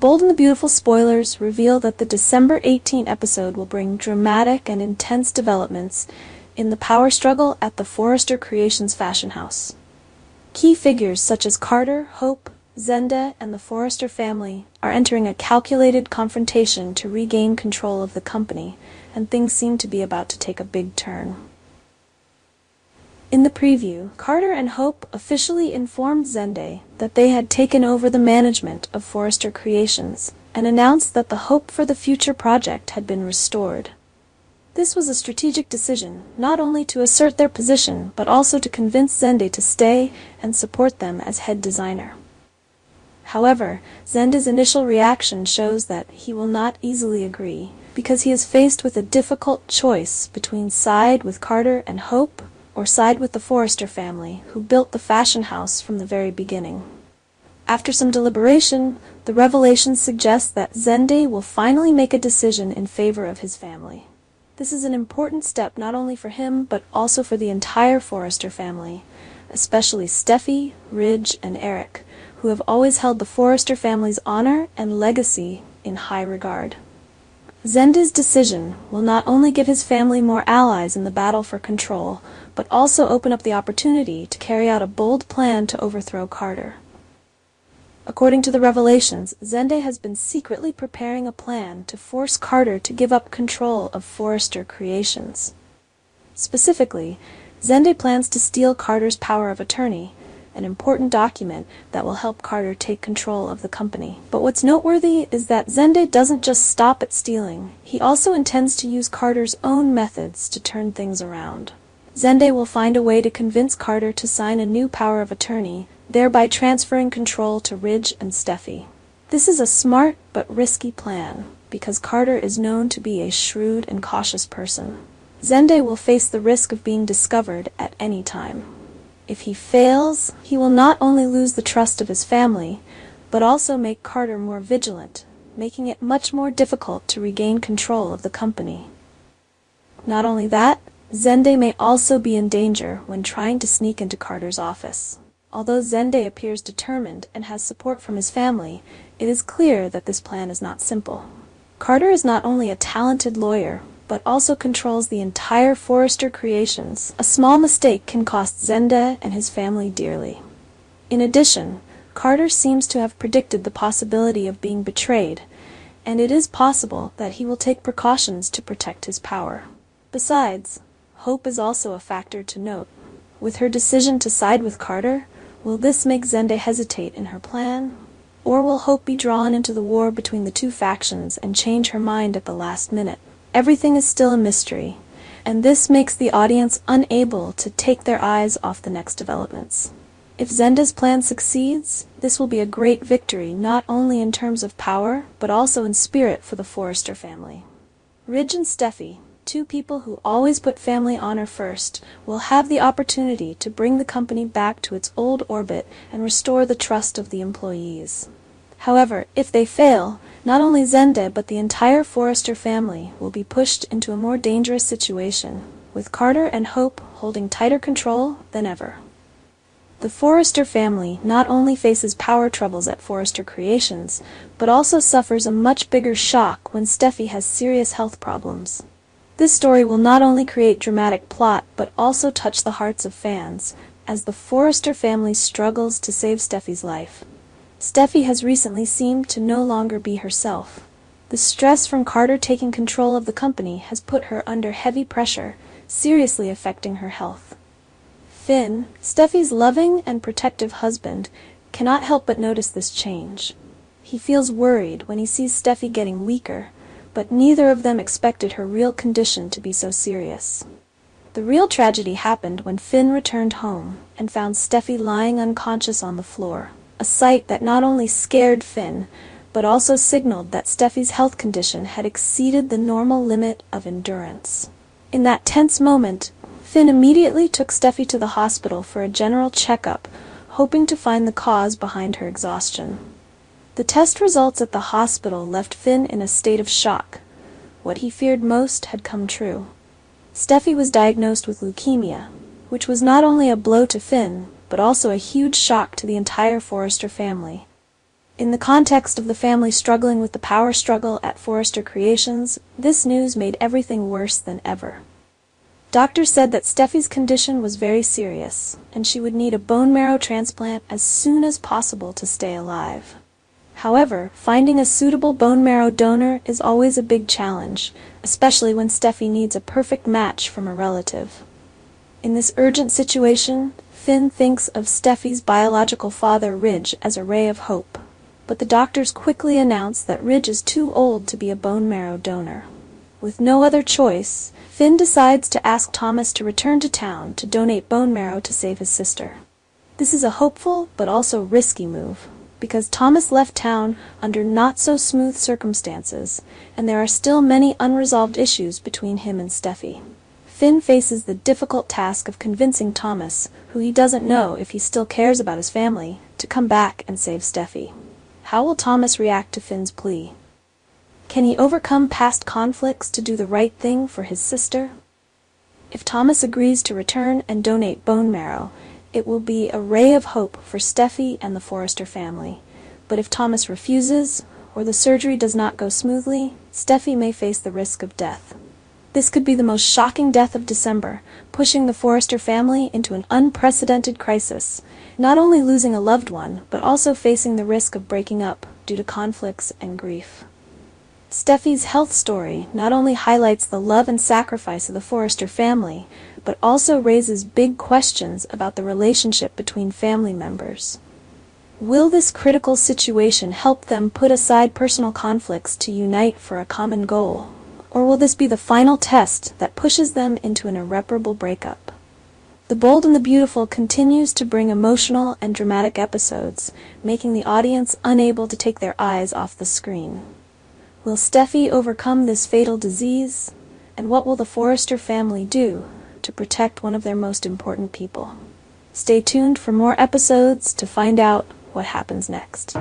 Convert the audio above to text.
Bold and the Beautiful spoilers reveal that the December 18 episode will bring dramatic and intense developments in the power struggle at the Forrester Creations fashion house. Key figures such as Carter, Hope, Zende, and the Forrester family are entering a calculated confrontation to regain control of the company, and things seem to be about to take a big turn. In the preview, Carter and Hope officially informed Zende that they had taken over the management of Forrester Creations and announced that the Hope for the Future project had been restored. This was a strategic decision, not only to assert their position, but also to convince Zende to stay and support them as head designer. However, Zende's initial reaction shows that he will not easily agree, because he is faced with a difficult choice between side with Carter and Hope or side with the Forrester family, who built the fashion house from the very beginning. After some deliberation, the revelations suggest that Zende will finally make a decision in favor of his family. This is an important step not only for him, but also for the entire Forrester family, especially Steffy, Ridge, and Eric, who have always held the Forrester family's honor and legacy in high regard. Zende's decision will not only give his family more allies in the battle for control, but also open up the opportunity to carry out a bold plan to overthrow Carter. According to the revelations, Zende has been secretly preparing a plan to force Carter to give up control of Forrester Creations. Specifically, Zende plans to steal Carter's power of attorney, an important document that will help Carter take control of the company. But what's noteworthy is that Zende doesn't just stop at stealing. He also intends to use Carter's own methods to turn things around. Zende will find a way to convince Carter to sign a new power of attorney, thereby transferring control to Ridge and Steffy. This is a smart but risky plan, because Carter is known to be a shrewd and cautious person. Zende will face the risk of being discovered at any time. If he fails, he will not only lose the trust of his family, but also make Carter more vigilant, making it much more difficult to regain control of the company. Not only that, Zende may also be in danger when trying to sneak into Carter's office. Although Zende appears determined and has support from his family, it is clear that this plan is not simple. Carter is not only a talented lawyer, but also controls the entire Forrester Creations. A small mistake can cost Zende and his family dearly. In addition, Carter seems to have predicted the possibility of being betrayed, and it is possible that he will take precautions to protect his power. Besides, Hope is also a factor to note. With her decision to side with Carter, will this make Zende hesitate in her plan? Or will Hope be drawn into the war between the two factions and change her mind at the last minute? Everything is still a mystery, and this makes the audience unable to take their eyes off the next developments. If Zende's plan succeeds, this will be a great victory not only in terms of power, but also in spirit for the Forrester family. Ridge and Steffy, two people who always put family honor first, will have the opportunity to bring the company back to its old orbit and restore the trust of the employees. However, if they fail, not only Zende but the entire Forrester family will be pushed into a more dangerous situation, with Carter and Hope holding tighter control than ever. The Forrester family not only faces power troubles at Forrester Creations, but also suffers a much bigger shock when Steffy has serious health problems. This story will not only create dramatic plot, but also touch the hearts of fans, as the Forrester family struggles to save Steffy's life. Steffy has recently seemed to no longer be herself. The stress from Carter taking control of the company has put her under heavy pressure, seriously affecting her health. Finn, Steffy's loving and protective husband, cannot help but notice this change. He feels worried when he sees Steffy getting weaker, but neither of them expected her real condition to be so serious. The real tragedy happened when Finn returned home and found Steffy lying unconscious on the floor, a sight that not only scared Finn, but also signaled that Steffy's health condition had exceeded the normal limit of endurance. In that tense moment, Finn immediately took Steffy to the hospital for a general checkup, hoping to find the cause behind her exhaustion. The test results at the hospital left Finn in a state of shock. What he feared most had come true. Steffy was diagnosed with leukemia, which was not only a blow to Finn, but also a huge shock to the entire Forrester family. In the context of the family struggling with the power struggle at Forrester Creations, this news made everything worse than ever. Doctors said that Steffy's condition was very serious, and she would need a bone marrow transplant as soon as possible to stay alive. However, finding a suitable bone marrow donor is always a big challenge, especially when Steffy needs a perfect match from a relative. In this urgent situation, Finn thinks of Steffy's biological father, Ridge, as a ray of hope. But the doctors quickly announce that Ridge is too old to be a bone marrow donor. With no other choice, Finn decides to ask Thomas to return to town to donate bone marrow to save his sister. This is a hopeful but also risky move, because Thomas left town under not-so-smooth circumstances, and there are still many unresolved issues between him and Steffy. Finn faces the difficult task of convincing Thomas, who he doesn't know if he still cares about his family, to come back and save Steffy. How will Thomas react to Finn's plea? Can he overcome past conflicts to do the right thing for his sister? If Thomas agrees to return and donate bone marrow, it will be a ray of hope for Steffy and the Forrester family. But if Thomas refuses, or the surgery does not go smoothly, Steffy may face the risk of death. This could be the most shocking death of December, pushing the Forrester family into an unprecedented crisis, not only losing a loved one, but also facing the risk of breaking up due to conflicts and grief. Steffy's health story not only highlights the love and sacrifice of the Forrester family, but also raises big questions about the relationship between family members. Will this critical situation help them put aside personal conflicts to unite for a common goal? Or will this be the final test that pushes them into an irreparable breakup? The Bold and the Beautiful continues to bring emotional and dramatic episodes, making the audience unable to take their eyes off the screen. Will Steffy overcome this fatal disease? And what will the Forrester family do to protect one of their most important people? Stay tuned for more episodes to find out what happens next.